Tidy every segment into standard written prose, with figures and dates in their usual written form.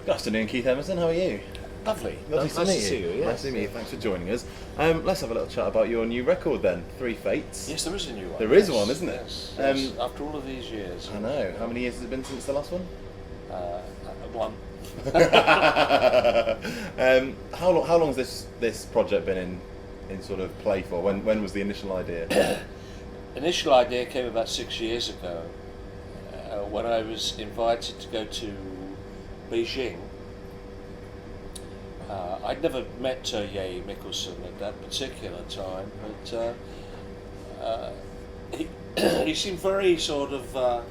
Good afternoon, Keith Ermerson. How are you? Lovely. Lovely to meet you. Yes. Nice to meet you. Thanks for joining us. Let's have a little chat about your new record then, Three Fates. Yes, there is a new one. There is one, isn't it? Yes. After all of these years. I know. How many years has it been since the last one? One. How long has this project been in sort of play for? When was the initial idea? Initial idea came about 6 years ago when I was invited to go to Beijing. I'd never met Emerson at that particular time, but he seemed very sort of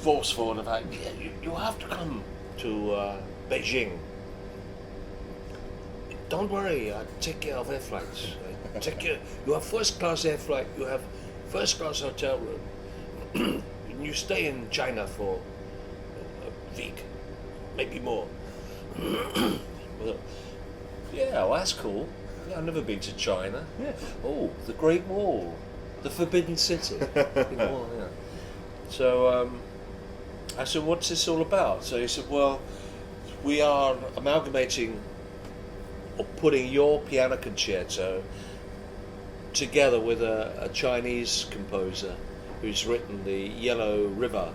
forceful about, you have to come to Beijing. Don't worry, I take care of air flights. You have first class air flight, you have first class hotel room. You stay in China for a week, maybe more. Well, yeah, well, that's cool. Yeah, I've never been to China. Yeah. Oh, the Great Wall, the Forbidden City. Yeah. So I said, what's this all about? So he said, well, we are amalgamating or putting your piano concerto together with a Chinese composer who's written the Yellow River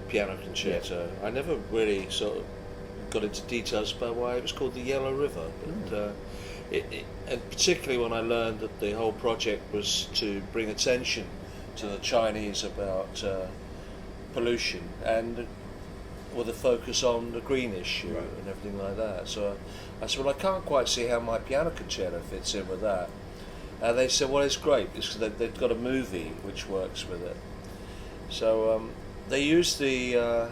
piano concerto. I never really sort of got into details about why it was called the Yellow River, but and particularly when I learned that the whole project was to bring attention to the Chinese about pollution and with a focus on the green issue and everything like that. So I said, well, I can't quite see how my piano concerto fits in with that. And they said, well, it's great because they've got a movie which works with it. So they use the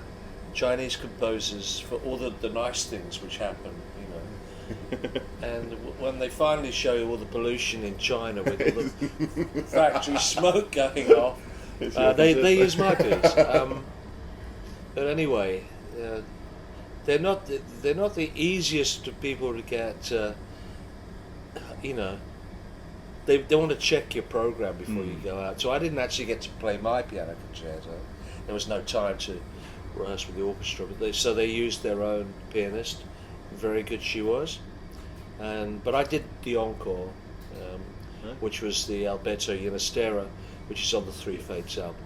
Chinese composers for all the nice things which happen, you know. And when they finally show you all the pollution in China with all the factory smoke going off, they use my piece. But anyway, they're not the easiest of people to get. You know, they want to check your program before you go out. So I didn't actually get to play my piano concerto. There was no time to rehearse with the orchestra, but they used their own pianist. Very good she was, but I did the encore, which was the Alberto Ginastera, which is on the Three Fates album.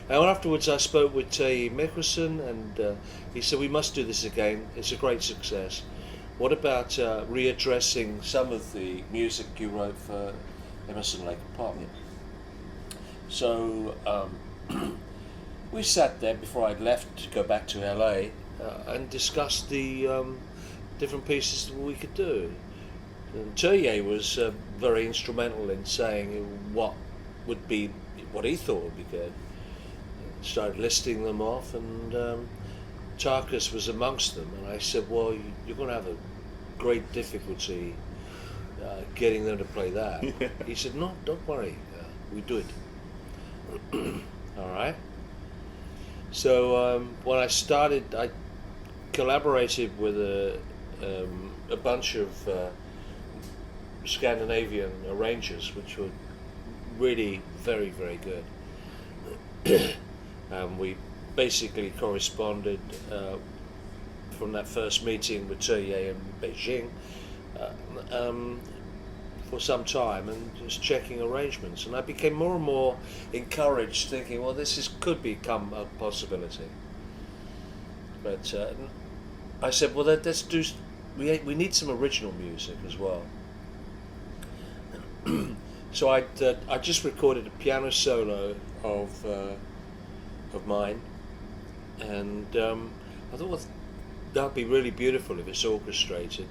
And afterwards I spoke with Emerson, and he said, we must do this again, it's a great success. What about readdressing some of the music you wrote for Emerson, Lake and Park? So we sat there before I'd left to go back to LA and discussed the different pieces that we could do. And Terje was very instrumental in saying what he thought would be good. Started listing them off, and Tarkus was amongst them. And I said, well, you're going to have a great difficulty getting them to play that. He said, no, don't worry, we do it. All right. So when I started, I collaborated with a bunch of Scandinavian arrangers, which were really very, very good. We basically corresponded from that first meeting with Terje in Beijing for some time, and just checking arrangements. And I became more and more encouraged, thinking, well, could become a possibility. But I said, well, let's do. We need some original music as well. So I just recorded a piano solo of mine, and I thought, well, that'd be really beautiful if it's orchestrated.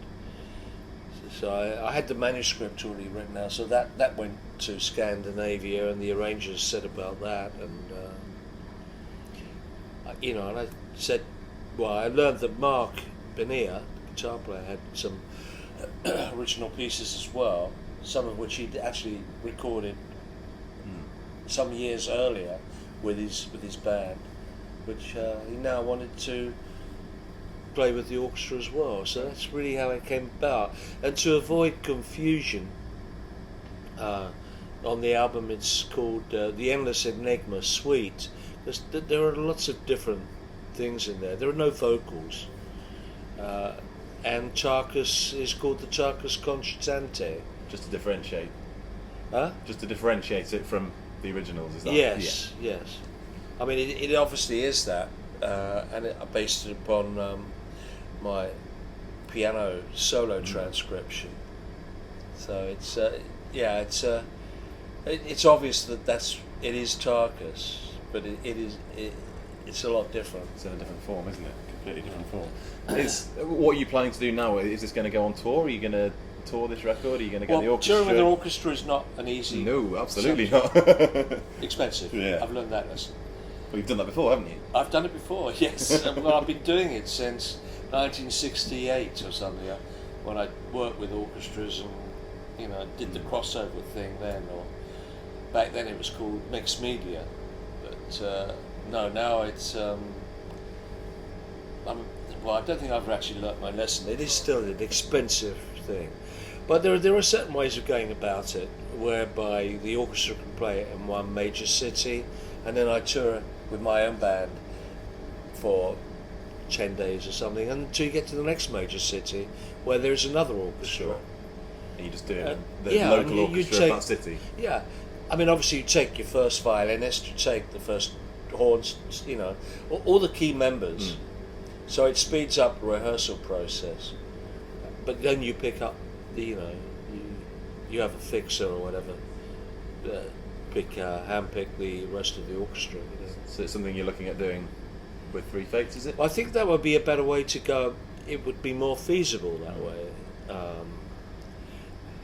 So I had the manuscript already written out, so that went to Scandinavia, and the arrangers said about that, and and I said, well, I learned that Mark Benia, the guitar player, had some original pieces as well, some of which he'd actually recorded some years earlier with his band, which he now wanted to play with the orchestra as well. So that's really how it came about. And to avoid confusion, on the album it's called The Endless Enigma Suite, there are lots of different things in there. There are no vocals, and Charcas is called the Charcas Concertante. Just to differentiate. Huh? Just to differentiate it from the originals, is that? Yes, yes. I mean, it obviously is that, and I based it upon my piano solo transcription. So it's obvious that it is Tarkus, but it's a lot different. It's in a different form, isn't it? Completely different form. What are you planning to do now? Is this going to go on tour? Are you going to tour this record? Are you going to get the orchestra? Touring with an orchestra is not an easy. No, absolutely not. Expensive. Yeah. I've learned that lesson. Well, you've done that before, haven't you? I've done it before. Yes. Well, I've been doing it since 1968 or something. When I worked with orchestras and did the crossover thing then, or back then it was called mixed media. But no, now it's. I don't think I've actually learnt my lesson. It is still an expensive thing, but there are certain ways of going about it, whereby the orchestra can play it in one major city, and then I tour with my own band for 10 days or something, until you get to the next major city where there's another orchestra. Sure. And you just do it the local orchestra of that city. Yeah, I mean, obviously you take your first violinist, you take the first horns, all the key members. So it speeds up the rehearsal process. But then you pick up you have a fixer or whatever, handpick the rest of the orchestra. So it's something you're looking at doing with Three Fates, is it? Well, I think that would be a better way to go. It would be more feasible that way.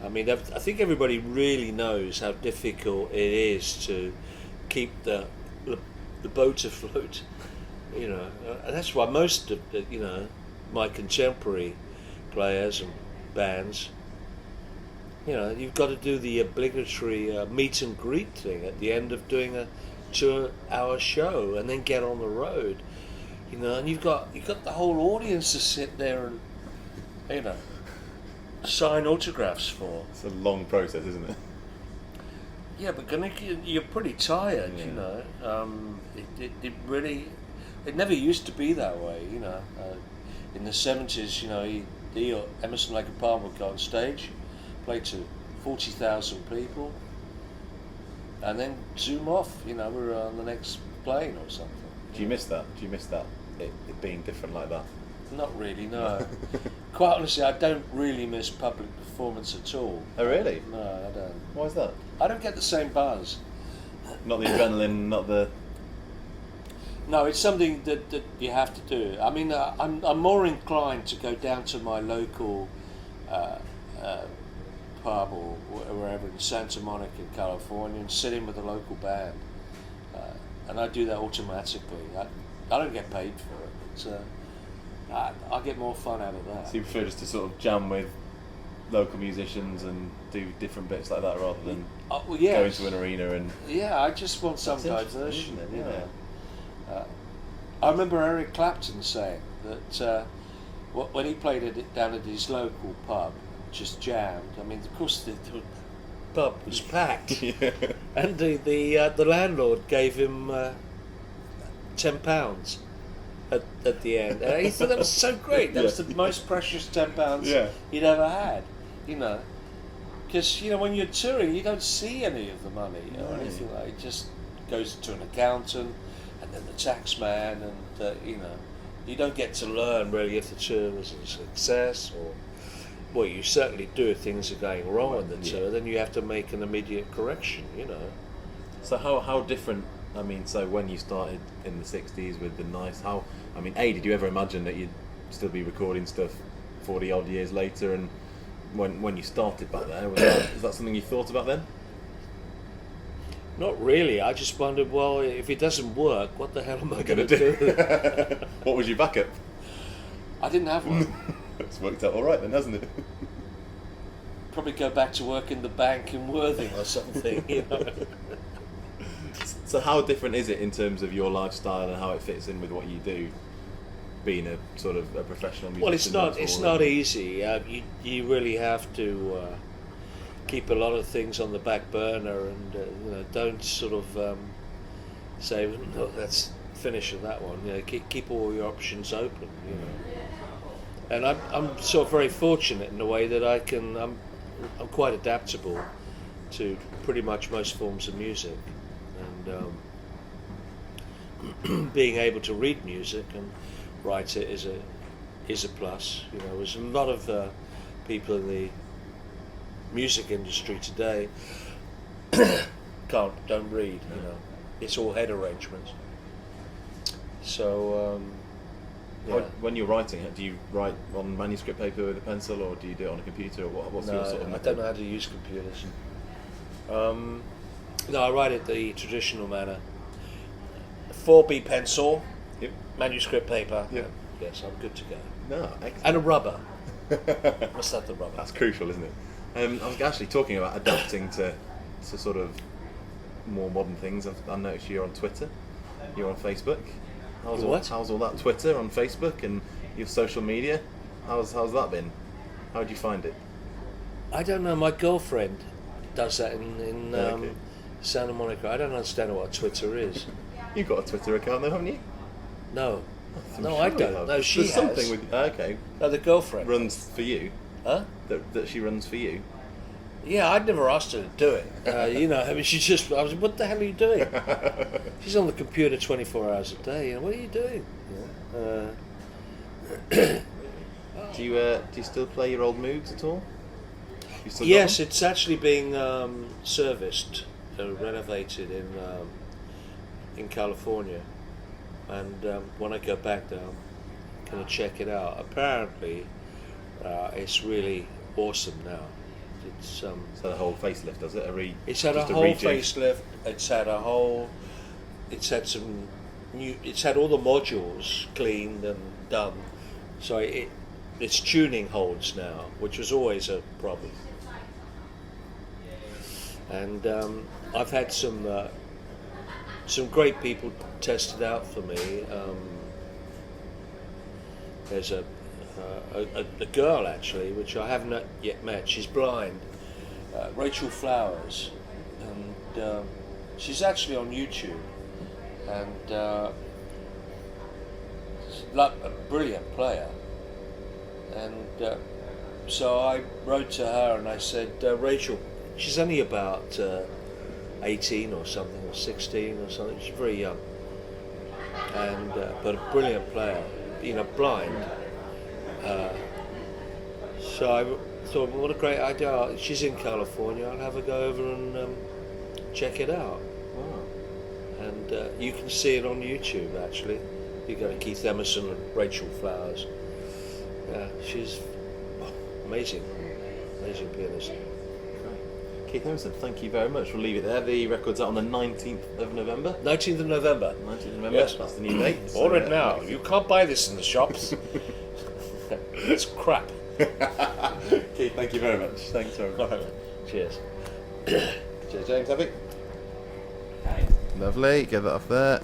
I mean, I think everybody really knows how difficult it is to keep the boat afloat. And that's why most of my contemporary players and bands, you've got to do the obligatory meet and greet thing at the end of doing a 2-hour show, and then get on the road, and you've got the whole audience to sit there and sign autographs for. It's a long process, isn't it? Yeah, but you're pretty tired, It really. It never used to be that way, in the 70s, Emerson, Lake and Palmer would go on stage, play to 40,000 people, and then zoom off. We were on the next plane or something. Do you miss that? It being different like that? Not really, no. Quite honestly, I don't really miss public performance at all. Oh, really? No, I don't. Why is that? I don't get the same buzz. Not the adrenaline, not the... No, it's something that you have to do. I mean, I'm more inclined to go down to my local pub or wherever in Santa Monica, California, and sit in with a local band. And I do that automatically. I don't get paid for it. So I get more fun out of that. So you prefer just to sort of jam with local musicians and do different bits like that rather than go into an arena and... Yeah, I just want some diversion. I remember Eric Clapton saying that when he played it down at his local pub, just jammed. I mean, of course, the pub was packed, and the landlord gave him £10 at the end. And he thought that was so great. That was the most precious £10 he'd ever had. Because when you're touring, you don't see any of the money or anything like that. It just goes to an accountant and then the tax man, and you don't get to learn really if the tour was a success, or well, you certainly do if things are going wrong with the tour. Then you have to make an immediate correction. So how different? I mean, so when you started in the 60s with the Nice, did you ever imagine that you'd still be recording stuff 40 odd years later? And when you started back there, was that something you thought about then? Not really. I just wondered, well, if it doesn't work, what the hell am I going to do? What was your backup? I didn't have one. It's worked out all right then, hasn't it? Probably go back to work in the bank in Worthing or something. So how different is it in terms of your lifestyle and how it fits in with what you do, being a sort of a professional musician? Well, it's not easy. You really have to keep a lot of things on the back burner, and don't sort of say, "Look, let's finish with that one." You know, keep all your options open. You know, and I'm sort of very fortunate in the way that I'm quite adaptable to pretty much most forms of music, and being able to read music and write it is a plus. You know, there's a lot of people in the music industry today don't read. You know, it's all head arrangements. So yeah. When you're writing it, do you write on manuscript paper with a pencil, or do you do it on a computer, or what's your sort of method? I don't know how to use computers. No, I write it the traditional manner. 4B pencil, Yep. manuscript paper. Yep. Yes, I'm good to go. No, excellent. And a rubber. Must have the rubber. That's crucial, isn't it? I was actually talking about adapting to sort of more modern things. I noticed you're on Twitter, you're on Facebook. How's all that Twitter on Facebook and your social media? How's that been? How did you find it? I don't know. My girlfriend does that in Okay. Santa Monica. I don't understand what Twitter is. You've got a Twitter account though, haven't you? No. I'm No, sure I you don't. have. No, she There's has. something with okay. No, the girlfriend. Runs for you. Huh? That she runs for you. Yeah, I'd never asked her to do it. You know, I mean, I was like, what the hell are you doing? She's on the computer 24 hours a day. You know, what are you doing? Do you still play your old Moogs at all? You still got Yes, them? it's actually being serviced, renovated in California. And when I go back there, I'm going to check it out. Apparently, it's really awesome now. It's So the whole facelift, does it? It's had a just whole rejig? facelift. It's had some new. It's had all the modules cleaned and done. So its tuning holds now, which was always a problem. And I've had some great people test it out for me. There's a girl actually, which I haven't yet met. She's blind, Rachel Flowers, and she's actually on YouTube, and like a brilliant player. And so I wrote to her and I said, Rachel, she's only about 18 or something, or 16 or something. She's very young, and but a brilliant player. You know, blind. So I thought, well, what a great idea. She's in California, I'll have her go over and check it out. Wow. And you can see it on YouTube, actually. You go to Keith Emerson and Rachel Flowers. Yeah, she's amazing pianist. Keith Emerson, thank you very much. We'll leave it there. The record's out on the 19th of November. 19th of November. 19th of November, Yes. that's the new date. Order it now. You can't buy this in the shops. It's crap. Keith, thank you very much. Thanks very much. Cheers. Cheers, James. Have it. Lovely. Get that off there.